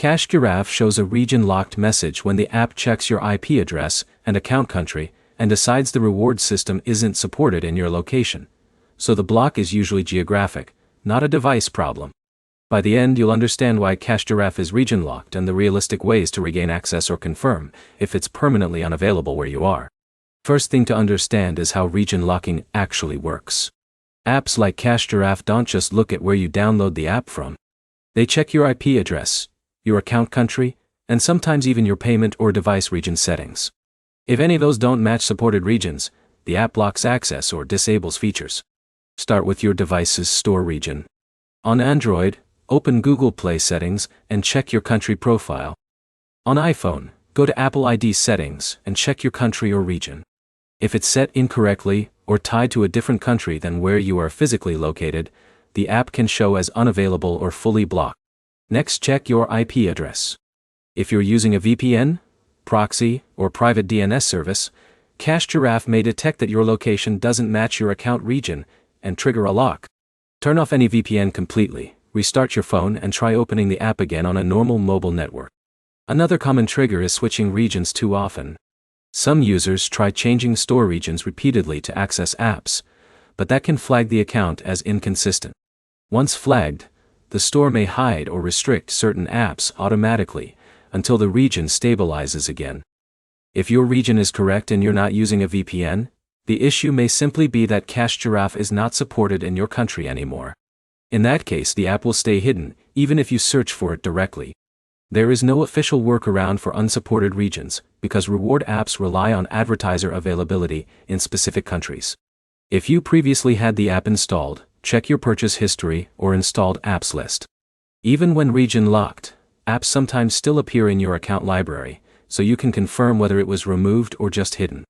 Cache Giraffe shows a region-locked message when the app checks your IP address and account country and decides the reward system isn't supported in your location. So the block is usually geographic, not a device problem. By the end, you'll understand why Cache Giraffe is region-locked and the realistic ways to regain access or confirm if it's permanently unavailable where you are. First thing to understand is how region locking actually works. Apps like Cache Giraffe don't just look at where you download the app from. They check your IP address, your account country, and sometimes even your payment or device region settings. If any of those don't match supported regions, the app blocks access or disables features. Start with your device's store region. On Android, open Google Play Settings and check your country profile. On iPhone, go to Apple ID Settings and check your country or region. If it's set incorrectly or tied to a different country than where you are physically located, the app can show as unavailable or fully blocked. Next, check your IP address. If you're using a VPN, proxy, or private DNS service, Cache Giraffe may detect that your location doesn't match your account region and trigger a lock. Turn off any VPN completely, restart your phone and try opening the app again on a normal mobile network. Another common trigger is switching regions too often. Some users try changing store regions repeatedly to access apps, but that can flag the account as inconsistent. Once flagged, the store may hide or restrict certain apps automatically until the region stabilizes again. If your region is correct and you're not using a VPN, the issue may simply be that Cache Giraffe is not supported in your country anymore. In that case, the app will stay hidden, even if you search for it directly. There is no official workaround for unsupported regions, because reward apps rely on advertiser availability in specific countries. If you previously had the app installed, check your purchase history or installed apps list. Even when region locked, apps sometimes still appear in your account library, so you can confirm whether it was removed or just hidden.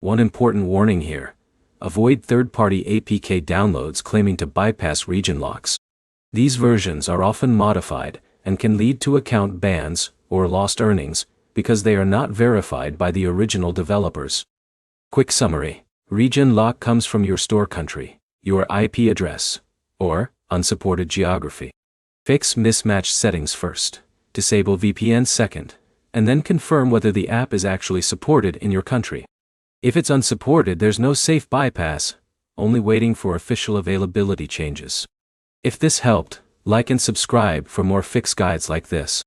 One important warning here: avoid third-party APK downloads claiming to bypass region locks. These versions are often modified and can lead to account bans or lost earnings because they are not verified by the original developers. Quick summary: region lock comes from your store country, your IP address, or unsupported geography. Fix mismatched settings first, disable VPN second, and then confirm whether the app is actually supported in your country. If it's unsupported, there's no safe bypass, only waiting for official availability changes. If this helped, like and subscribe for more fix guides like this.